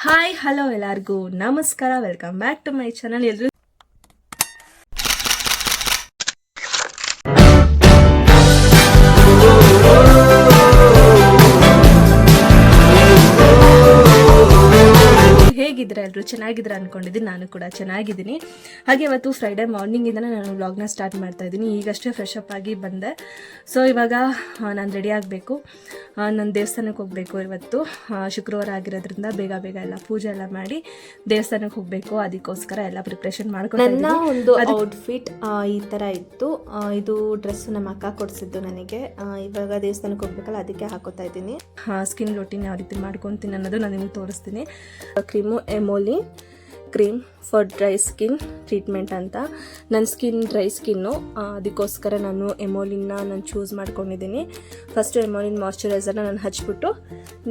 Hi hello ಎಲ್ಲರಿಗೂ ನಮಸ್ಕಾರ, welcome back to my channel. ಎಲ್ಲರೂ ಹೇಗಿದ್ರೆ ಎಲ್ಲರೂ ಚೆನ್ನಾಗಿದ್ರೆ ಅನ್ಕೊಂಡಿದ್ದೀನಿ. ನಾನು ಕೂಡ ಚೆನ್ನಾಗಿದ್ದೀನಿ. ಹಾಗೆ ಇವತ್ತು ಫ್ರೈಡೇ ಮಾರ್ನಿಂಗಿಂದ ನಾನು ವ್ಲಾಗ್ನ ಸ್ಟಾರ್ಟ್ ಮಾಡ್ತಾ ಇದ್ದೀನಿ. ಈಗಷ್ಟೇ ಫ್ರೆಶ್ ಅಪ್ ಆಗಿ ಬಂದೆ. ಸೊ ಇವಾಗ ನಾನು ರೆಡಿ ಆಗಬೇಕು. ನಾನು ದೇವಸ್ಥಾನಕ್ಕೆ ಹೋಗಬೇಕು. ಇವತ್ತು ಶುಕ್ರವಾರ ಆಗಿರೋದ್ರಿಂದ ಬೇಗ ಎಲ್ಲ ಪೂಜೆ ಎಲ್ಲ ಮಾಡಿ ದೇವಸ್ಥಾನಕ್ಕೆ ಹೋಗಬೇಕು. ಅದಕ್ಕೋಸ್ಕರ ಎಲ್ಲ ಪ್ರಿಪ್ರೇಷನ್ ಮಾಡ್ಕೊಂಡು ನನ್ನ ಒಂದು ಔಟ್ಫಿಟ್ ಈ ಥರ ಇತ್ತು. ಇದು ಡ್ರೆಸ್ ನಮ್ಮ ಅಕ್ಕ ಕೊಡಿಸಿದ್ದು ನನಗೆ. ಇವಾಗ ದೇವಸ್ಥಾನಕ್ಕೆ ಹೋಗ್ಬೇಕಲ್ಲ, ಅದಕ್ಕೆ ಹಾಕೋತಾ ಇದ್ದೀನಿ. ಸ್ಕಿನ್ ರೂಟೀನ್ ಯಾವ ರೀತಿ ಮಾಡ್ಕೊತೀನಿ ಅನ್ನೋದು ನಾನು ನಿಮಗೆ ತೋರಿಸ್ತೀನಿ. Cream ಎಮೋಲಿ cream for dry skin treatment ಅಂತ. ನನ್ನ ಸ್ಕಿನ್ ಡ್ರೈ ಸ್ಕಿನ್ನು, ಅದಕ್ಕೋಸ್ಕರ ನಾನು ಎಮೋಲಿನ ಚೂಸ್ ಮಾಡ್ಕೊಂಡಿದ್ದೀನಿ. ಫಸ್ಟು ಎಮೋಲಿನ್ ಮಾಯ್ಶ್ಚರೈಸರ್ನ ನಾನು ಹಚ್ಬಿಟ್ಟು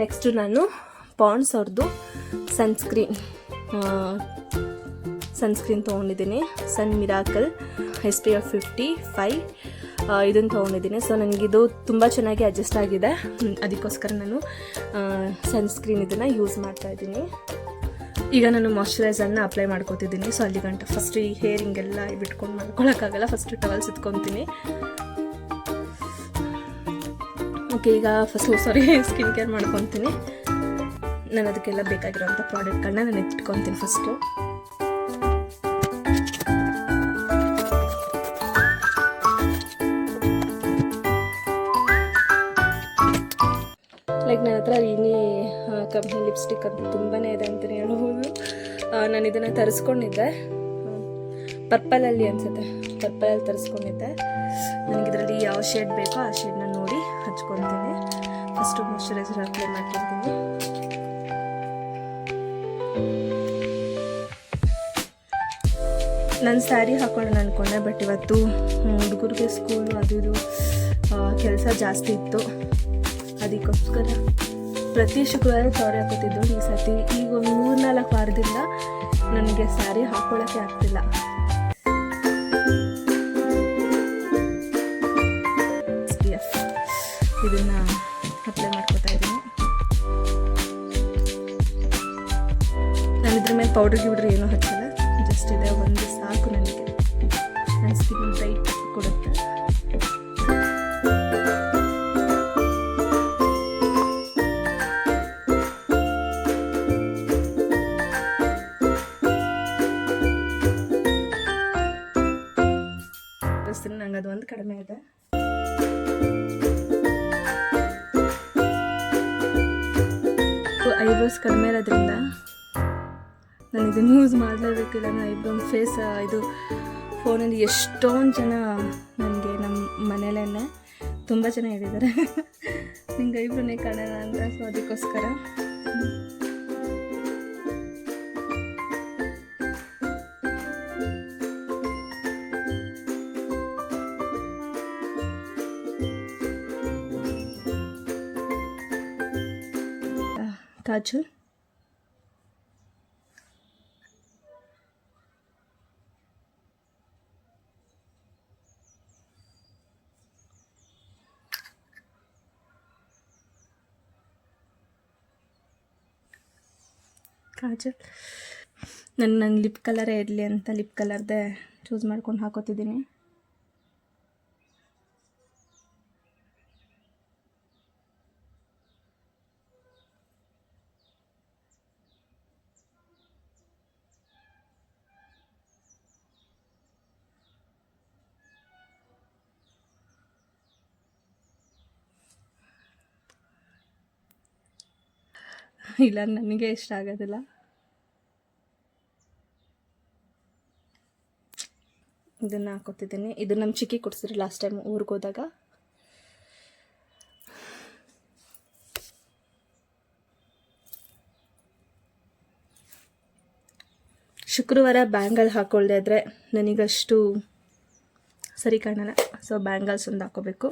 ನೆಕ್ಸ್ಟು ನಾನು ಪಾಂಡ್ಸ್ ಅವ್ರದ್ದು ಸನ್ಸ್ಕ್ರೀನ್ ತೊಗೊಂಡಿದ್ದೀನಿ. ಸನ್ ಮಿರಾಕಲ್ SPF 55 ಇದನ್ನು ತೊಗೊಂಡಿದ್ದೀನಿ. ಸೊ ನನಗಿದು ತುಂಬ ಚೆನ್ನಾಗಿ ಅಡ್ಜಸ್ಟ್ ಆಗಿದೆ. ಅದಕ್ಕೋಸ್ಕರ ನಾನು ಸನ್ಸ್ಕ್ರೀನ್ ಇದನ್ನು ಯೂಸ್ ಮಾಡ್ತಾಯಿದ್ದೀನಿ. ಈಗ ನಾನು ಮಾಯ್ಶ್ಚರೈಸರ್ನ ಅಪ್ಲೈ ಮಾಡ್ಕೊತಿದ್ದೀನಿ. ಸೊ ಅಲ್ಲಿ ಗಂಟೆ ಫಸ್ಟ್ ಈ ಹೇರ್ ಹಿಂಗೆಲ್ಲ ಬಿಟ್ಕೊಂಡು ಮಾಡ್ಕೊಳಕ್ಕಾಗಲ್ಲ. First towel ಸುತ್ಕೊತೀನಿ. ಓಕೆ, ಈಗ ಸ್ಕಿನ್ ಕೇರ್ ಮಾಡ್ಕೊತೀನಿ. ನಾನು ಅದಕ್ಕೆಲ್ಲ ಬೇಕಾಗಿರೋಂಥ ಪ್ರಾಡಕ್ಟ್ಗಳನ್ನ ನಾನು ಎತ್ತಿಟ್ಕೊತೀನಿ ಫಸ್ಟು. ಲೈಕ್ ನನ್ನ ಹತ್ರ ರಿನಿ ಕಂಪ್ನಿ ಲಿಪ್ಸ್ಟಿಕ್ ಅಂತ ತುಂಬಾ ಇದೆ ಅಂತಲೇ ಹೇಳ್ಬೋದು. ನಾನು ಇದನ್ನು ತರಿಸ್ಕೊಂಡಿದ್ದೆ ಪರ್ಪಲಲ್ಲಿ ಅನಿಸುತ್ತೆ. ಪರ್ಪಲಲ್ಲಿ ತರಿಸ್ಕೊಂಡಿದ್ದೆ. ನನಗಿದರಲ್ಲಿ ಯಾವ ಶೇಡ್ ಬೇಕೋ ಆ ಶೇಡ್ನ ನೋಡಿ ಹಚ್ಕೊತೀನಿ. ಫಸ್ಟು ಮಾಯ್ಶ್ಚರೈಸರ್ ಅಪ್ಲೈ ಮಾಡ್ಕೊತೀನಿ. ನಾನು ಸ್ಯಾರಿ ಹಾಕೊಳ್ಳೋಣ ಅಂದ್ಕೊಂಡೆ, ಬಟ್ ಇವತ್ತು ಹುಡುಗರಿಗೆ ಸ್ಕೂಲು ಅದು ಇದು ಕೆಲಸ ಜಾಸ್ತಿ ಇತ್ತು. ಅದಕ್ಕೋಸ್ಕರ ಪ್ರತಿ ಶುಕ್ರವಾರ ಸ್ಯಾರಿ ಹಾಕೋತಿದ್ದು. ಈ ಸತಿ ಈಗ ಒಂದು 3-4 ವಾರದಿಂದ ನನಗೆ ಸ್ಯಾರಿ ಹಾಕೊಳ್ಳೋಕ್ಕೆ ಆಗ್ತಿಲ್ಲ. SPF ಇದನ್ನು ಅಪ್ಲೈ ಮಾಡ್ಕೊತಾ ಇದ್ದೀನಿ. ನಾನು ಇದ್ರ ಮೇಲೆ ಪೌಡರ್ ಏನೂ ಹಚ್ಚಿಲ್ಲ, ಜಸ್ಟ್ ಇದೆ ಒಂದು ಸಾಕು ನನಗೆ. ನನ್ನ ಸ್ಕಿನ್ ಟೈಟ್ ಕೊಡುತ್ತೆ. ನಂಗೆ ಅದು ಒಂದು ಕಡಿಮೆ ಇದೆ. ಐಬ್ರೋಸ್ ಕಡಿಮೆ ಇರೋದ್ರಿಂದ ನಾನು ಇದನ್ನು ಯೂಸ್ ಮಾಡಲೇಬೇಕಿಲ್ಲ. ನಾನು ಐಬ್ರೋ ಫೇಸ್ ಇದು ಫೋನಲ್ಲಿ ಎಷ್ಟೊಂದು ಜನ ನನಗೆ ನಮ್ಮ ಮನೇಲೇ ತುಂಬ ಜನ ಹೇಳಿದ್ದಾರೆ ನಿಂಗೆ ಐಬ್ರೋನೇ ಕಾಣೋಣ ಅಂತ. ಸೊ ಅದಕ್ಕೋಸ್ಕರ ಕಾಜಲ್ ನನ್ನ ಲಿಪ್ ಕಲರೇ ಇರಲಿ ಅಂತ ಲಿಪ್ ಕಲರ್ದೇ ಚೂಸ್ ಮಾಡ್ಕೊಂಡು ಹಾಕೋತಿದ್ದೀನಿ. ಇಲ್ಲ, ನನಗೆ ಇಷ್ಟ ಆಗೋದಿಲ್ಲ. ಇದನ್ನು ಹಾಕೋತಿದ್ದೀನಿ. ಇದು ನಮ್ಮ ಚಿಕ್ಕಿ ಕೊಡಿಸಿದ್ರು ಲಾಸ್ಟ್ ಟೈಮ್ ಊರಿಗೆ ಹೋದಾಗ. ಶುಕ್ರವಾರ ಬ್ಯಾಂಗಲ್ ಹಾಕ್ಕೊಳ್ದೆ ಇದ್ದರೆ ನನಗಷ್ಟು ಸರಿ ಕಾಣಲ್ಲ. ಸೊ ಬ್ಯಾಂಗಲ್ಸ್ ಒಂದು ಹಾಕೋಬೇಕು.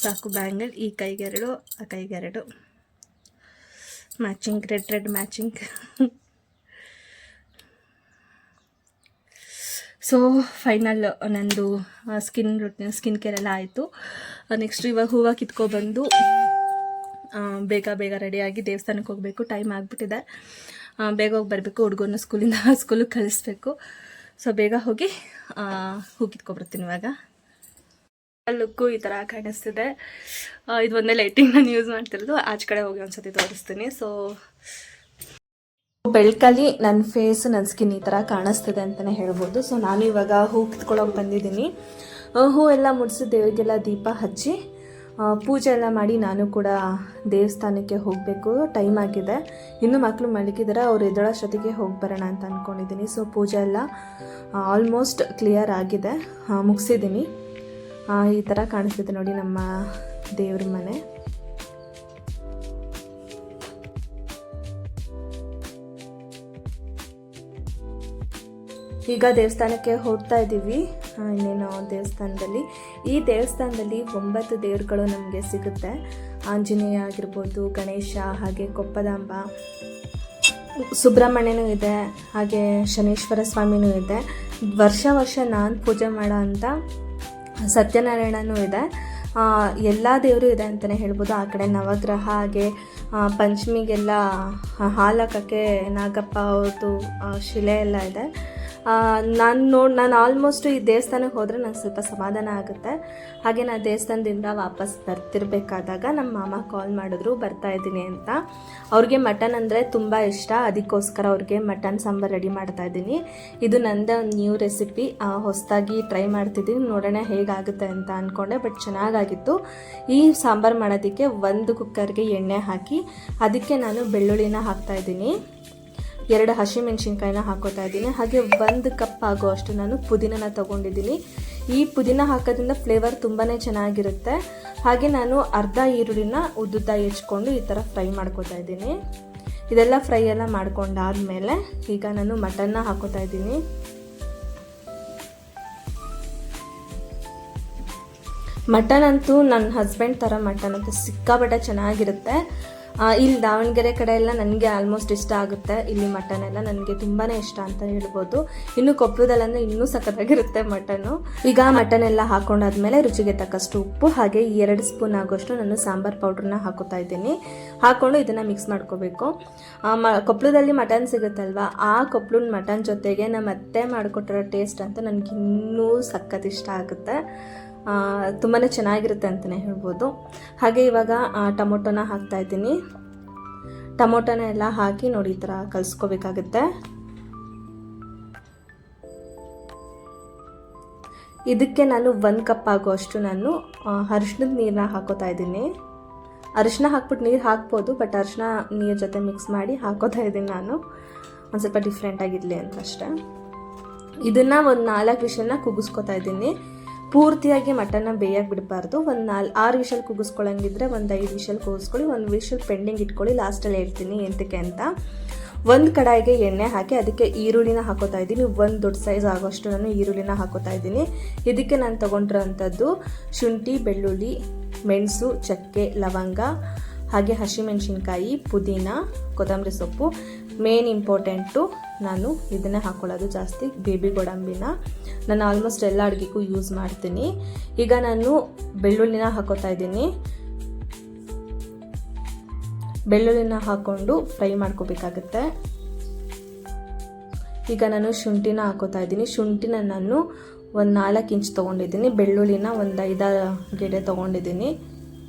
ಸಾಕು ಬ್ಯಾಂಗಲ್. ಈ ಕೈಗೆರಡು, ಆ ಕೈಗೆರಡು matching, red matching. So final ನಂದು ಸ್ಕಿನ್ ಕೇರ್ ಎಲ್ಲ ಆಯಿತು. ನೆಕ್ಸ್ಟ್ ಇವಾಗ ಹೂವು ಕಿತ್ಕೊಬಂದು ಬೇಗ ಬೇಗ ರೆಡಿಯಾಗಿ ದೇವಸ್ಥಾನಕ್ಕೆ ಹೋಗಬೇಕು, ಟೈಮ್ ಆಗಿಬಿಟ್ಟಿದೆ. ಬೇಗ ಹೋಗಿ ಬರಬೇಕು, ಹುಡುಗರನ್ನ ಸ್ಕೂಲಿಗೆ ಕಳಿಸ್ಬೇಕು. ಸೊ ಬೇಗ ಹೋಗಿ ಹೂ ಕಿತ್ಕೊಬರ್ತೀನಿ. ಇವಾಗ ಲುಕ್ಕು ಈ ಥರ ಕಾಣಿಸ್ತಿದೆ. ಇದು ಒಂದೇ ಲೈಟಿಂಗ್ ನಾನು ಯೂಸ್ ಮಾಡ್ತಿರೋದು. ಆಚೆ ಕಡೆ ಹೋಗಿ ಒಂದ್ಸತಿ ತೋರಿಸ್ತೀನಿ. ಸೊ ಬೆಳಕಲ್ಲಿ ನನ್ನ ಫೇಸ್, ನನ್ನ ಸ್ಕಿನ್ ಈ ಥರ ಕಾಣಿಸ್ತಿದೆ ಅಂತಲೇ ಹೇಳ್ಬೋದು. ಸೊ ನಾನು ಇವಾಗ ಹೂ ಕಿತ್ಕೊಳ್ಳೋಕೆ ಬಂದಿದ್ದೀನಿ. ಹೂ ಎಲ್ಲ ಮುಡಿಸಿ ದೇವರಿಗೆಲ್ಲ ದೀಪ ಹಚ್ಚಿ ಪೂಜೆ ಎಲ್ಲ ಮಾಡಿ ನಾನು ಕೂಡ ದೇವಸ್ಥಾನಕ್ಕೆ ಹೋಗಬೇಕು. ಟೈಮ್ ಆಗಿದೆ, ಇನ್ನೂ ಮಕ್ಕಳು ಮಲಗಿದ್ದಾರೆ, ಅವ್ರು ಎದ್ದೇಳೋಷ್ಟೊತ್ತಿಗೆ ಹೋಗಿ ಬರೋಣ ಅಂತ ಅಂದ್ಕೊಂಡಿದ್ದೀನಿ. ಸೊ ಪೂಜೆ ಎಲ್ಲ ಆಲ್ಮೋಸ್ಟ್ ಕ್ಲಿಯರ್ ಆಗಿದೆ, ಮುಗಿಸಿದ್ದೀನಿ. ಈ ಥರ ಕಾಣಿಸ್ತಿದೆ ನೋಡಿ ನಮ್ಮ ದೇವ್ರ ಮನೆ. ಈಗ ದೇವಸ್ಥಾನಕ್ಕೆ ಹೋಗ್ತಾ ಇದ್ದೀವಿ. ಇನ್ನೇನು ದೇವಸ್ಥಾನದಲ್ಲಿ, ಈ ದೇವಸ್ಥಾನದಲ್ಲಿ 9 ದೇವರುಗಳು ನಮಗೆ ಸಿಗುತ್ತೆ. ಆಂಜನೇಯ ಆಗಿರ್ಬೋದು, ಗಣೇಶ, ಹಾಗೆ ಕೊಪ್ಪದಾಂಬ, ಸುಬ್ರಹ್ಮಣ್ಯನೂ ಇದೆ, ಹಾಗೆ ಶನೇಶ್ವರ ಸ್ವಾಮಿನೂ ಇದೆ. ವರ್ಷ ನಾನು ಪೂಜೆ ಮಾಡೋ ಅಂಥ ಸತ್ಯನಾರಾಯಣನೂ ಇದೆ. ಎಲ್ಲ ದೇವರು ಇದೆ ಅಂತಲೇ ಹೇಳ್ಬೋದು. ಆ ಕಡೆ ನವಗ್ರಹ, ಹಾಗೆ ಪಂಚಮಿಗೆಲ್ಲ ಹಾಲಕ್ಕೆ ನಾಗಪ್ಪ ಅವ್ರದ್ದು ಶಿಲೆ ಎಲ್ಲ ಇದೆ. ನಾನು ಆಲ್ಮೋಸ್ಟ್ ಈ ದೇವಸ್ಥಾನಕ್ಕೆ ಹೋದರೆ ನಂಗೆ ಸ್ವಲ್ಪ ಸಮಾಧಾನ ಆಗುತ್ತೆ. ಹಾಗೆ ನಾನು ದೇವಸ್ಥಾನದಿಂದ ವಾಪಸ್ ಬರ್ತಿರ್ಬೇಕಾದಾಗ ನಮ್ಮ ಮಾಮ ಕಾಲ್ ಮಾಡಿದ್ರು ಬರ್ತಾ ಇದ್ದೀನಿ ಅಂತ. ಅವ್ರಿಗೆ ಮಟನ್ ಅಂದರೆ ತುಂಬ ಇಷ್ಟ, ಅದಕ್ಕೋಸ್ಕರ ಅವ್ರಿಗೆ ಮಟನ್ ಸಾಂಬಾರು ರೆಡಿ ಮಾಡ್ತಾ ಇದ್ದೀನಿ. ಇದು ನನ್ನದೇ ಒಂದು ನ್ಯೂ ರೆಸಿಪಿ, ಹೊಸದಾಗಿ ಟ್ರೈ ಮಾಡ್ತಿದ್ದೀನಿ, ನೋಡೋಣ ಹೇಗಾಗುತ್ತೆ ಅಂತ ಅಂದ್ಕೊಂಡೆ. ಬಟ್ ಚೆನ್ನಾಗಾಗಿತ್ತು. ಈ ಸಾಂಬಾರು ಮಾಡೋದಕ್ಕೆ 1 ಕುಕ್ಕರ್ಗೆ ಎಣ್ಣೆ ಹಾಕಿ ಅದಕ್ಕೆ ನಾನು ಬೆಳ್ಳುಳ್ಳಿನ ಹಾಕ್ತಾಯಿದ್ದೀನಿ, 2 ಹಸಿಮೆಣ್ಸಿನ್ಕಾಯಿನ ಹಾಕೋತಾ ಇದ್ದೀನಿ. ಹಾಗೆ 1 ಕಪ್ ಆಗೋ ಅಷ್ಟು ನಾನು ಪುದೀನನ ತೊಗೊಂಡಿದ್ದೀನಿ. ಈ ಪುದೀನ ಹಾಕೋದ್ರಿಂದ ಫ್ಲೇವರ್ ತುಂಬಾ ಚೆನ್ನಾಗಿರುತ್ತೆ. ಹಾಗೆ ನಾನು ಅರ್ಧ ಈರುಳ್ಳಿನ ಉದ್ದುದ್ದ ಹೆಚ್ಕೊಂಡು ಈ ಥರ ಫ್ರೈ ಮಾಡ್ಕೋತಾ ಇದ್ದೀನಿ. ಇದೆಲ್ಲ ಫ್ರೈ ಎಲ್ಲ ಮಾಡ್ಕೊಂಡಾದ್ಮೇಲೆ ಈಗ ನಾನು ಮಟನ್ನ ಹಾಕೋತಾ ಇದ್ದೀನಿ. ಮಟನ್ ಅಂತೂ ನನ್ನ ಹಸ್ಬೆಂಡ್ ಥರ ಮಟನ್ ಅಂತೂ ಸಿಕ್ಕಾಪಟ್ಟೆ ಚೆನ್ನಾಗಿರುತ್ತೆ. ಇಲ್ಲಿ ದಾವಣಗೆರೆ ಕಡೆ ಎಲ್ಲ ನನಗೆ ಆಲ್ಮೋಸ್ಟ್ ಇಷ್ಟ ಆಗುತ್ತೆ. ಇಲ್ಲಿ ಮಟನ್ ಎಲ್ಲ ನನಗೆ ತುಂಬಾ ಇಷ್ಟ ಅಂತ ಹೇಳ್ಬೋದು. ಇನ್ನು ಕೊಪ್ಪಳದಲ್ಲಂದರೆ ಇನ್ನೂ ಸಖತ್ತಾಗಿರುತ್ತೆ ಮಟನ್ನು. ಈಗ ಮಟನ್ ಎಲ್ಲ ಹಾಕೊಂಡಾದ್ಮೇಲೆ ರುಚಿಗೆ ತಕ್ಕಷ್ಟು ಉಪ್ಪು, ಹಾಗೆ 2 ಸ್ಪೂನ್ ಆಗೋಷ್ಟು ನಾನು ಸಾಂಬಾರ್ ಪೌಡ್ರನ್ನ ಹಾಕೋತಾ ಇದ್ದೀನಿ. ಹಾಕ್ಕೊಂಡು ಇದನ್ನು ಮಿಕ್ಸ್ ಮಾಡ್ಕೋಬೇಕು. ಕೊಪ್ಪಳದಲ್ಲಿ ಮಟನ್ ಸಿಗುತ್ತಲ್ವ, ಆ ಕೊಪ್ಪಳದ ಮಟನ್ ಜೊತೆಗೆ ನಮ್ಮ ಅತ್ತೆ ಮಾಡಿಕೊಟ್ಟಿರೋ ಟೇಸ್ಟ್ ಅಂತ ನನಗೆ ಇನ್ನೂ ಸಖತ್ ಇಷ್ಟ ಆಗುತ್ತೆ. ತುಂಬಾ ಚೆನ್ನಾಗಿರುತ್ತೆ ಅಂತಲೇ ಹೇಳ್ಬೋದು. ಹಾಗೆ ಇವಾಗ ಟೊಮೊಟೊನ ಹಾಕ್ತಾ ಇದ್ದೀನಿ. ಟೊಮೊಟೊನ ಎಲ್ಲ ಹಾಕಿ ನೋಡಿ ಈ ಥರ ಕಲಿಸ್ಕೋಬೇಕಾಗುತ್ತೆ. ಇದಕ್ಕೆ ನಾನು 1 ಕಪ್ ಆಗೋಷ್ಟು ನಾನು ಅರಿಶಿಣದ ನೀರನ್ನ ಹಾಕೋತಾ ಇದ್ದೀನಿ. ಅರಿಶಿನ ಹಾಕ್ಬಿಟ್ಟು ನೀರು ಹಾಕ್ಬೋದು, ಬಟ್ ಅರಿಶಿನ ನೀರು ಜೊತೆ ಮಿಕ್ಸ್ ಮಾಡಿ ಹಾಕೋತಾ ಇದ್ದೀನಿ ನಾನು, ಒಂದು ಸ್ವಲ್ಪ ಡಿಫ್ರೆಂಟಾಗಿರಲಿ ಅಂತ ಅಷ್ಟೇ. ಇದನ್ನು ಒಂದು 4 ವಿಷಲ್ನ ಕುಗ್ಗಿಸ್ಕೊತಾ ಇದ್ದೀನಿ. ಪೂರ್ತಿಯಾಗಿ ಮಟನ್ನ ಬೇಯಕ್ಕೆ ಬಿಡಬಾರ್ದು. ಒಂದು 6 ವಿಷಲ್ ಕುಗ್ಗಿಸ್ಕೊಳ್ಳಂಗಿದ್ರೆ ಒಂದು 5 ವಿಷಲ್ ಕೂಗಿಸ್ಕೊಳ್ಳಿ, 1 ವಿಷಲ್ ಪೆಂಡಿಂಗ್ ಇಟ್ಕೊಳ್ಳಿ. ಲಾಸ್ಟಲ್ಲಿ ಹೇಳ್ತೀನಿ ಎಂತಕ್ಕೆ ಅಂತ. ಒಂದು ಕಡಾಯಿಗೆ ಎಣ್ಣೆ ಹಾಕಿ ಅದಕ್ಕೆ ಈರುಳ್ಳಿನ ಹಾಕೋತಾ ಇದ್ದೀನಿ. 1 ದೊಡ್ಡ ಸೈಜ್ ಆಗೋಷ್ಟು ನಾನು ಈರುಳ್ಳಿನ ಹಾಕೋತಾ ಇದ್ದೀನಿ. ಇದಕ್ಕೆ ನಾನು ತೊಗೊಂಡಿರೋಂಥದ್ದು ಶುಂಠಿ, ಬೆಳ್ಳುಳ್ಳಿ, ಮೆಣಸು, ಚಕ್ಕೆ, ಲವಂಗ, ಹಾಗೆ ಹಸಿಮೆಣಸಿನ್ಕಾಯಿ, ಪುದೀನ, ಕೊತ್ತಂಬರಿ ಸೊಪ್ಪು. ಮೇನ್ ಇಂಪಾರ್ಟೆಂಟು, ನಾನು ಇದನ್ನೇ ಹಾಕೊಳ್ಳೋದು ಜಾಸ್ತಿ, ಬೇಬಿ ಗೋಡಂಬಿನ. ನಾನು ಆಲ್ಮೋಸ್ಟ್ ಎಲ್ಲ ಅಡುಗೆಗೂ ಯೂಸ್ ಮಾಡ್ತೀನಿ. ಈಗ ನಾನು ಬೆಳ್ಳುಳ್ಳಿನ ಹಾಕೋತಾ ಇದ್ದೀನಿ. ಬೆಳ್ಳುಳ್ಳಿನ ಹಾಕ್ಕೊಂಡು ಫ್ರೈ ಮಾಡ್ಕೋಬೇಕಾಗುತ್ತೆ. ಈಗ ನಾನು ಶುಂಠಿನ ಹಾಕೋತಾ ಇದ್ದೀನಿ. ಶುಂಠಿನ ನಾನು ಒಂದು 4 ಇಂಚ್ ತೊಗೊಂಡಿದ್ದೀನಿ. ಬೆಳ್ಳುಳ್ಳಿನ ಒಂದು 5 ಗೆಡ್ಡೆ ತೊಗೊಂಡಿದ್ದೀನಿ.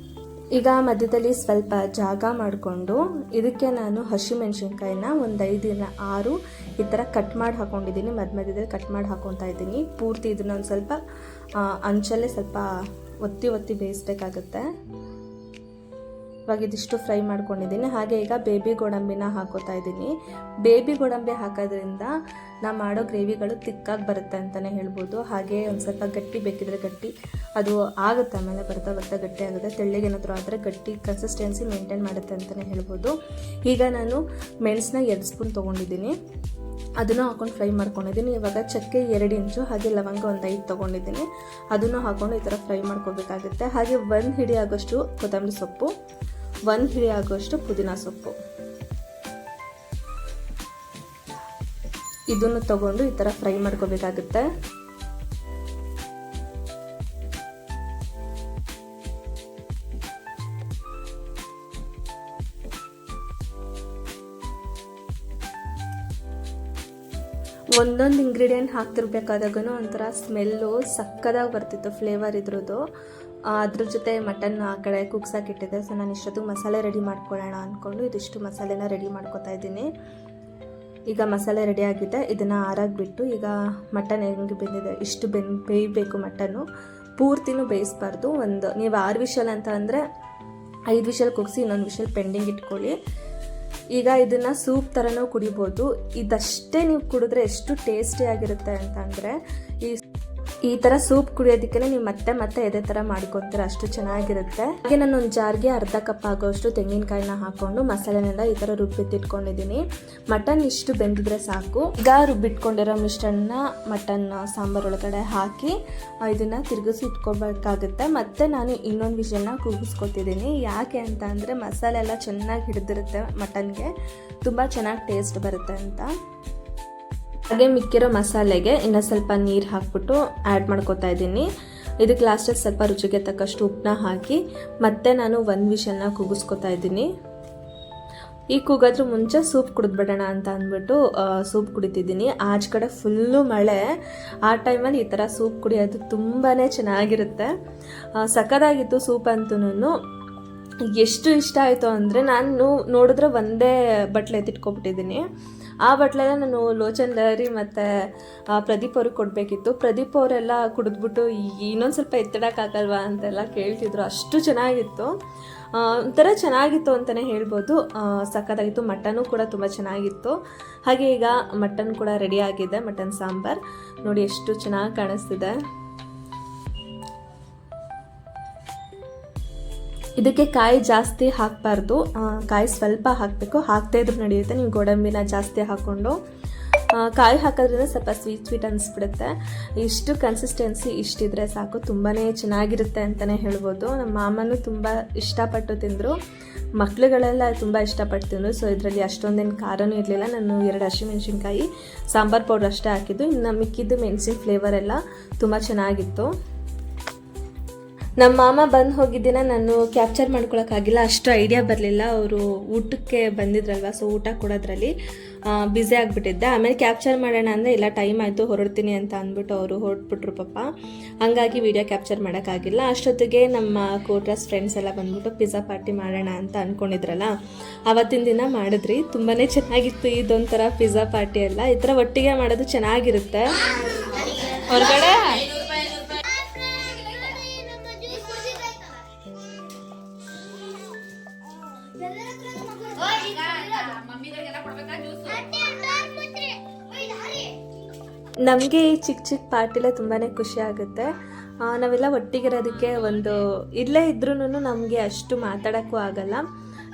ಈಗ ಮಧ್ಯದಲ್ಲಿ ಸ್ವಲ್ಪ ಜಾಗ ಮಾಡಿಕೊಂಡು ಇದಕ್ಕೆ ನಾನು ಹಸಿಮೆಣ್ಸಿನ್ಕಾಯಿನ ಒಂದು 5-6 ಈ ಥರ ಕಟ್ ಮಾಡಿ ಹಾಕ್ಕೊಂಡಿದ್ದೀನಿ. ಮಧ್ಯದಲ್ಲಿ ಕಟ್ ಮಾಡಿ ಹಾಕ್ಕೊತಾ ಇದ್ದೀನಿ. ಪೂರ್ತಿ ಇದನ್ನ ಒಂದು ಸ್ವಲ್ಪ ಅಂಚಲ್ಲೇ ಸ್ವಲ್ಪ ಒತ್ತಿ ಬೇಯಿಸ್ಬೇಕಾಗತ್ತೆ. ಇವಾಗ ಇದಿಷ್ಟು ಫ್ರೈ ಮಾಡ್ಕೊಂಡಿದ್ದೀನಿ. ಹಾಗೆ ಈಗ ಬೇಬಿ ಗೋಡಂಬಿನ ಹಾಕೋತಾ ಇದ್ದೀನಿ. ಬೇಬಿ ಗೋಡಂಬಿ ಹಾಕೋದ್ರಿಂದ ನಾ ಮಾಡೋ ಗ್ರೇವಿಗಳು ತಿಕ್ಕಾಗಿ ಬರುತ್ತೆ ಅಂತಲೇ ಹೇಳ್ಬೋದು. ಹಾಗೆ ಒಂದು ಸ್ವಲ್ಪ ಗಟ್ಟಿ ಬೇಕಿದ್ರೆ ಗಟ್ಟಿ ಅದು ಆಗುತ್ತೆ, ಆಮೇಲೆ ಬರ್ತಾ ಗಟ್ಟಿ ಆಗುತ್ತೆ. ತೆಳ್ಳಗೇನಾದರೂ ಆದರೆ ಗಟ್ಟಿ ಕನ್ಸಿಸ್ಟೆನ್ಸಿ ಮೇಂಟೈನ್ ಮಾಡುತ್ತೆ ಅಂತಲೇ ಹೇಳ್ಬೋದು. ಈಗ ನಾನು ಮೆಣಸನ್ನ 2 ಸ್ಪೂನ್ ತೊಗೊಂಡಿದ್ದೀನಿ, ಅದನ್ನು ಹಾಕೊಂಡು ಫ್ರೈ ಮಾಡ್ಕೊಂಡಿದ್ದೀನಿ. ಇವಾಗ ಚಕ್ಕೆ 2 ಇಂಚು, ಹಾಗೆ ಲವಂಗ ಒಂದು 5 ತೊಗೊಂಡಿದ್ದೀನಿ, ಅದನ್ನು ಹಾಕೊಂಡು ಈ ಥರ ಫ್ರೈ ಮಾಡ್ಕೋಬೇಕಾಗುತ್ತೆ. ಹಾಗೆ 1 ಹಿಡಿ ಆಗೋಷ್ಟು ಕೊತ್ತಂಬರಿ ಸೊಪ್ಪು, 1 ಹಿಡಿ ಆಗೋಷ್ಟು ಪುದೀನ ಸೊಪ್ಪು, ಇದನ್ನು ತಗೊಂಡು ಈ ಥರ ಫ್ರೈ ಮಾಡ್ಕೋಬೇಕಾಗುತ್ತೆ. ಒಂದೊಂದು ಇಂಗ್ರೀಡಿಯೆಂಟ್ ಹಾಕ್ತಿರ್ಬೇಕಾದಾಗೂ ಒಂಥರ ಸ್ಮೆಲ್ಲು ಸಕ್ಕದಾಗಿ ಬರ್ತಿತ್ತು ಫ್ಲೇವರ್ ಇದ್ರದ್ದು. ಅದ್ರ ಜೊತೆ ಮಟನ್ ಆ ಕಡೆ ಕುಗ್ಸಾಕಿಟ್ಟಿದ್ದೆ. ಸೊ ನಾನು ಇಷ್ಟೊತ್ತಿಗೆ ಮಸಾಲೆ ರೆಡಿ ಮಾಡ್ಕೊಳ್ಳೋಣ ಅಂದ್ಕೊಂಡು ಇದಿಷ್ಟು ಮಸಾಲೆನ ರೆಡಿ ಮಾಡ್ಕೊತಾ ಇದ್ದೀನಿ. ಈಗ ಮಸಾಲೆ ರೆಡಿ ಆಗಿದೆ, ಇದನ್ನು ಆರಾಗಿಬಿಟ್ಟು ಈಗ ಮಟನ್ ಹೆಂಗೆ ಬೆಂದಿದೆ ಇಷ್ಟು ಬೇಯಬೇಕು. ಮಟನ್ನು ಪೂರ್ತಿನೂ ಬೇಯಿಸ್ಬಾರ್ದು. ನೀವು 6 ವಿಷಲ್ ಅಂತ ಅಂದರೆ 5 ವಿಷಲ್ ಕೂಗಿಸಿ ಇನ್ನೊಂದು ವಿಷಲ್ ಪೆಂಡಿಂಗ್ ಇಟ್ಕೊಳ್ಳಿ. ಈಗ ಇದನ್ನು ಸೂಪ್ ಥರನೂ ಕುಡಿಬೋದು. ಇದಷ್ಟೇ ನೀವು ಕುಡಿದ್ರೆ ಎಷ್ಟು ಟೇಸ್ಟಿಯಾಗಿರುತ್ತೆ ಅಂತ ಅಂದರೆ ಈ ಥರ ಸೂಪ್ ಕುಡಿಯೋದಕ್ಕೆ ನೀವು ಮತ್ತೆ ಮತ್ತೆ ಇದೇ ಥರ ಮಾಡ್ಕೊತೀರ, ಅಷ್ಟು ಚೆನ್ನಾಗಿರುತ್ತೆ. ಹಾಗೆ ನಾನು ಒಂದು ಜಾರ್ಗೆ ಅರ್ಧ ಕಪ್ ಆಗೋಷ್ಟು ತೆಂಗಿನಕಾಯಿನ ಹಾಕ್ಕೊಂಡು ಮಸಾಲೆನೆಲ್ಲ ಈ ಥರ ರುಬ್ಬಿಟ್ಟಿಟ್ಕೊಂಡಿದ್ದೀನಿ. ಮಟನ್ ಇಷ್ಟು ಬೆಂದಿದ್ರೆ ಸಾಕು. ಈಗ ರುಬ್ಬಿಟ್ಕೊಂಡಿರೋ ಮಿಶ್ರಣ ಮಟನ್ ಸಾಂಬಾರು ಒಳಗಡೆ ಹಾಕಿ ಇದನ್ನು ತಿರುಗಿಸಿ ಇಟ್ಕೊಬೇಕಾಗುತ್ತೆ. ಮತ್ತು ನಾನು ಇನ್ನೊಂದು ವಿಷಯನ ಕೂಗಿಸ್ಕೊತಿದ್ದೀನಿ. ಯಾಕೆ ಅಂತ ಅಂದರೆ ಮಸಾಲೆ ಎಲ್ಲ ಚೆನ್ನಾಗಿ ಹಿಡಿದಿರುತ್ತೆ ಮಟನ್ಗೆ, ತುಂಬ ಚೆನ್ನಾಗಿ ಟೇಸ್ಟ್ ಬರುತ್ತೆ ಅಂತ. ಹಾಗೆ ಮಿಕ್ಕಿರೋ ಮಸಾಲೆಗೆ ಇನ್ನೂ ಸ್ವಲ್ಪ ನೀರು ಹಾಕ್ಬಿಟ್ಟು ಆ್ಯಡ್ ಮಾಡ್ಕೊತಾ ಇದ್ದೀನಿ. ಇದಕ್ಕೆ ಲಾಸ್ಟಲ್ಲಿ ಸ್ವಲ್ಪ ರುಚಿಗೆ ತಕ್ಕಷ್ಟು ಉಪ್ಪನ್ನ ಹಾಕಿ ಮತ್ತೆ ನಾನು 1 ವಿಷಲ್ನ ಕೂಗಿಸ್ಕೊತಾ ಇದ್ದೀನಿ. ಈ ಕೂಗೋದ್ರ ಮುಂಚೆ ಸೂಪ್ ಕುಡಿದ್ಬಿಡೋಣ ಅಂತ ಅಂದ್ಬಿಟ್ಟು ಸೂಪ್ ಕುಡಿತಿದ್ದೀನಿ. ಆಚೆ ಕಡೆ ಫುಲ್ಲು ಮಳೆ, ಆ ಟೈಮಲ್ಲಿ ಈ ಥರ ಸೂಪ್ ಕುಡಿಯೋದು ತುಂಬಾ ಚೆನ್ನಾಗಿರುತ್ತೆ. ಸಕ್ಕದಾಗಿತ್ತು ಸೂಪ್ ಅಂತೂ. ಎಷ್ಟು ಇಷ್ಟ ಆಯಿತು ಅಂದರೆ ನಾನು ನೋಡಿದ್ರೆ ಒಂದೇ ಬಟ್ಲೆ ಎತ್ತಿಟ್ಕೊಬಿಟ್ಟಿದ್ದೀನಿ. ಆ ಬಟ್ಲೆಲ್ಲ ನಾನು ಲೋಚನ್ ಲಹರಿ ಮತ್ತು ಪ್ರದೀಪ್ ಅವ್ರಿಗೆ ಕೊಡಬೇಕಿತ್ತು. ಪ್ರದೀಪ್ ಅವರೆಲ್ಲ ಕುಡಿದ್ಬಿಟ್ಟು ಇನ್ನೊಂದು ಸ್ವಲ್ಪ ಎತ್ತಿಡೋಕ್ಕಾಗಲ್ವಾ ಅಂತೆಲ್ಲ ಕೇಳ್ತಿದ್ರು. ಅಷ್ಟು ಚೆನ್ನಾಗಿತ್ತು, ಒಂಥರ ಚೆನ್ನಾಗಿತ್ತು ಅಂತಲೇ ಹೇಳ್ಬೋದು. ಸಕ್ಕತ್ತಾಗಿತ್ತು. ಮಟನು ಕೂಡ ತುಂಬ ಚೆನ್ನಾಗಿತ್ತು. ಹಾಗೆ ಈಗ ಮಟನ್ ಕೂಡ ರೆಡಿ ಆಗಿದೆ. ಮಟನ್ ಸಾಂಬಾರು ನೋಡಿ ಎಷ್ಟು ಚೆನ್ನಾಗಿ ಕಾಣಿಸ್ತಿದೆ. ಇದಕ್ಕೆ ಕಾಯಿ ಜಾಸ್ತಿ ಹಾಕಬಾರ್ದು, ಕಾಯಿ ಸ್ವಲ್ಪ ಹಾಕಬೇಕು. ಹಾಕ್ತಾ ಇದ್ರೂ ನಡೆಯುತ್ತೆ. ನೀವು ಗೋಡಂಬಿನ ಜಾಸ್ತಿ ಹಾಕ್ಕೊಂಡು ಕಾಯಿ ಹಾಕೋದ್ರಿಂದ ಸ್ವಲ್ಪ ಸ್ವೀಟ್ ಅನಿಸ್ಬಿಡುತ್ತೆ. ಇಷ್ಟು ಕನ್ಸಿಸ್ಟೆನ್ಸಿ ಇಷ್ಟಿದ್ರೆ ಸಾಕು, ತುಂಬಾ ಚೆನ್ನಾಗಿರುತ್ತೆ ಅಂತಲೇ ಹೇಳ್ಬೋದು. ನಮ್ಮ ಮಾಮನೂ ತುಂಬ ಇಷ್ಟಪಟ್ಟು ತಿಂದರು, ಮಕ್ಳುಗಳೆಲ್ಲ ತುಂಬ ಇಷ್ಟಪಟ್ಟು ತಿಂದರು. ಸೊ ಇದರಲ್ಲಿ ಅಷ್ಟೊಂದೇನು ಖಾರನೂ ಇರಲಿಲ್ಲ. ನಾನು 2 ಹಸಿಮೆಣ್ಸಿನ್ಕಾಯಿ ಸಾಂಬಾರು ಪೌಡ್ರ್ ಅಷ್ಟೇ ಹಾಕಿದ್ದು. ಇನ್ನು ಮಿಕ್ಕಿದ್ದು ಮೆಣಸಿನ ಫ್ಲೇವರ್ ಎಲ್ಲ ತುಂಬ ಚೆನ್ನಾಗಿತ್ತು. ನಮ್ಮ ಮಾಮ ಬಂದು ಹೋಗಿದ್ದಿನ ನಾನು ಕ್ಯಾಪ್ಚರ್ ಮಾಡ್ಕೊಳಕ್ಕಾಗಿಲ್ಲ, ಅಷ್ಟು ಐಡಿಯಾ ಬರಲಿಲ್ಲ. ಅವರು ಊಟಕ್ಕೆ ಬಂದಿದ್ರಲ್ವ, ಸೊ ಊಟ ಕೊಡೋದ್ರಲ್ಲಿ ಬ್ಯುಸಿ ಆಗಿಬಿಟ್ಟಿದ್ದೆ. ಆಮೇಲೆ ಕ್ಯಾಪ್ಚರ್ ಮಾಡೋಣ ಅಂದರೆ ಇಲ್ಲ ಟೈಮ್ ಆಯಿತು ಹೊರಡ್ತೀನಿ ಅಂತ ಅಂದ್ಬಿಟ್ಟು ಅವರು ಹೊರಟ್ಬಿಟ್ರು ಪಾಪ. ಹಂಗಾಗಿ ವಿಡಿಯೋ ಕ್ಯಾಪ್ಚರ್ ಮಾಡೋಕ್ಕಾಗಿಲ್ಲ. ಅಷ್ಟೊತ್ತಿಗೆ ನಮ್ಮ ಕೋಟ್ರಸ್ ಫ್ರೆಂಡ್ಸ್ ಎಲ್ಲ ಬಂದ್ಬಿಟ್ಟು ಪಿಜ್ಜಾ ಪಾರ್ಟಿ ಮಾಡೋಣ ಅಂತ ಅಂದ್ಕೊಂಡಿದ್ರಲ್ಲ, ಆವತ್ತಿನ ದಿನ ಮಾಡಿದ್ರಿ. ತುಂಬಾ ಚೆನ್ನಾಗಿತ್ತು ಇದೊಂಥರ ಪಿಜ್ಜಾ ಪಾರ್ಟಿ ಎಲ್ಲ. ಈ ಥರ ಒಟ್ಟಿಗೆ ಮಾಡೋದು ಚೆನ್ನಾಗಿರುತ್ತೆ. ಹೊರಗಡೆ ನಮಗೆ ಈ ಚಿಕ್ಕ ಚಿಕ್ಕ ಪಾರ್ಟಿಲೇ ತುಂಬಾ ಖುಷಿ ಆಗುತ್ತೆ. ನಾವೆಲ್ಲ ಒಟ್ಟಿಗಿರೋದಕ್ಕೆ ಇಲ್ಲೇ ಇದ್ರೂ ನಮಗೆ ಅಷ್ಟು ಮಾತಾಡೋಕ್ಕೂ ಆಗಲ್ಲ.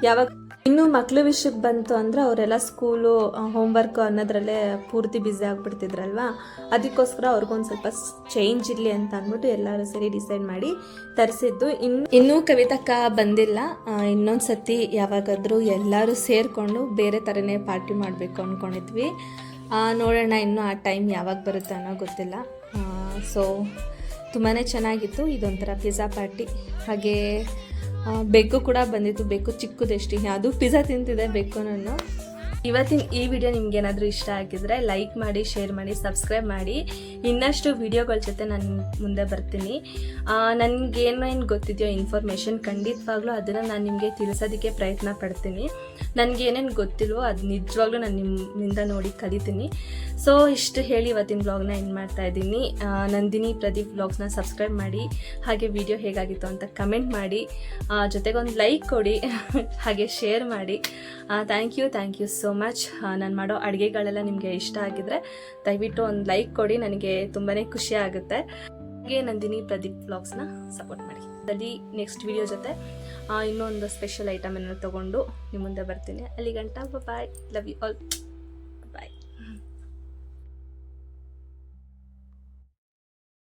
ಯಾವಾಗ ಇನ್ನು ಮಕ್ಳು ವಿಷಯಕ್ಕೆ ಬಂತು ಅಂದರೆ ಅವರೆಲ್ಲ ಸ್ಕೂಲು ಹೋಮ್ವರ್ಕ್ ಅನ್ನೋದ್ರಲ್ಲೇ ಪೂರ್ತಿ ಬ್ಯುಸಿ ಆಗಿಬಿಡ್ತಿದ್ರಲ್ವ. ಅದಕ್ಕೋಸ್ಕರ ಅವ್ರಿಗೊಂದು ಸ್ವಲ್ಪ ಚೇಂಜ್ ಇರಲಿ ಅಂತ ಅಂದ್ಬಿಟ್ಟು ಎಲ್ಲರೂ ಸೇರಿ ಡಿಸೈಡ್ ಮಾಡಿ ತರಿಸಿದ್ದು. ಇನ್ನೂ ಕವಿತಕ್ಕ ಬಂದಿಲ್ಲ. ಇನ್ನೊಂದು ಸತಿ ಯಾವಾಗಾದರೂ ಎಲ್ಲರೂ ಸೇರಿಕೊಂಡು ಬೇರೆ ಥರನೇ ಪಾರ್ಟಿ ಮಾಡಬೇಕು ಅಂದ್ಕೊಂಡಿದ್ವಿ. ನೋಡೋಣ ಇನ್ನು ಆ ಟೈಮ್ ಯಾವಾಗ ಬರುತ್ತೆ ಅನ್ನೋ ಗೊತ್ತಿಲ್ಲ. ಸೊ ತುಂಬಾ ಚೆನ್ನಾಗಿತ್ತು ಇದೊಂಥರ ಪಿಜ್ಜಾ ಪಾರ್ಟಿ. ಹಾಗೆ ಬೆಕ್ಕು ಕೂಡ ಬಂದಿತ್ತು. ಬೆಕ್ಕು ಚಿಕ್ಕದೆಷ್ಟು, ಅದು ಪಿಜ್ಜಾ ತಿಂತಿದೆ ಬೆಕ್ಕು. ನಾನು ಇವತ್ತಿನ ಈ ವಿಡಿಯೋ ನಿಮ್ಗೆ ಏನಾದರೂ ಇಷ್ಟ ಆಗಿದ್ರೆ ಲೈಕ್ ಮಾಡಿ, ಶೇರ್ ಮಾಡಿ, ಸಬ್ಸ್ಕ್ರೈಬ್ ಮಾಡಿ. ಇನ್ನಷ್ಟು ವಿಡಿಯೋಗಳ ಜೊತೆ ನಾನು ಮುಂದೆ ಬರ್ತೀನಿ. ನನಗೇನೇನು ಗೊತ್ತಿದೆಯೋ ಇನ್ಫಾರ್ಮೇಷನ್ ಖಂಡಿತವಾಗ್ಲೂ ಅದನ್ನು ನಾನು ನಿಮಗೆ ತಿಳಿಸೋದಕ್ಕೆ ಪ್ರಯತ್ನ ಪಡ್ತೀನಿ. ನನಗೇನೇನು ಗೊತ್ತಿಲ್ವೋ ಅದು ನಿಜವಾಗ್ಲೂ ನಾನು ನಿಮ್ಮಿಂದ ನೋಡಿ ಕಲಿತೀನಿ. ಸೊ ಇಷ್ಟು ಹೇಳಿ ಇವತ್ತಿನ ವ್ಲಾಗ್ನ ಎಂಡ್ ಮಾಡ್ತಾ ಇದ್ದೀನಿ. ನಂದಿನಿ ಪ್ರದೀಪ್ ವ್ಲಾಗ್ಸ್ನ ಸಬ್ಸ್ಕ್ರೈಬ್ ಮಾಡಿ, ಹಾಗೆ ವಿಡಿಯೋ ಹೇಗಾಗಿತ್ತು ಅಂತ ಕಮೆಂಟ್ ಮಾಡಿ, ಜೊತೆಗೆ ಒಂದು ಲೈಕ್ ಕೊಡಿ, ಹಾಗೆ ಶೇರ್ ಮಾಡಿ. Thank you so much. ನಾನು ಮಾಡೋ ಅಡುಗೆಗಳೆಲ್ಲ ನಿಮಗೆ ಇಷ್ಟ ಆಗಿದ್ರೆ ದಯವಿಟ್ಟು ಒಂದು ಲೈಕ್ ಕೊಡಿ, ನನಗೆ ತುಂಬಾ ಖುಷಿ ಆಗುತ್ತೆ. ಹಾಗೆ ನಂದಿನಿ ಪ್ರದೀಪ್ ವ್ಲಾಗ್ಸ್ನ ಸಪೋರ್ಟ್ ಮಾಡಿ. ಅಲ್ಲಿ ನೆಕ್ಸ್ಟ್ ವಿಡಿಯೋ ಜೊತೆ ಇನ್ನೊಂದು ಸ್ಪೆಷಲ್ ಐಟಮನ್ನು ತೊಗೊಂಡು ನಿಮ್ಮ ಮುಂದೆ ಬರ್ತೀನಿ. ಅಲ್ಲಿ ಗಂಟ ಬಾಯ್, ಲವ್ ಯು ಆಲ್.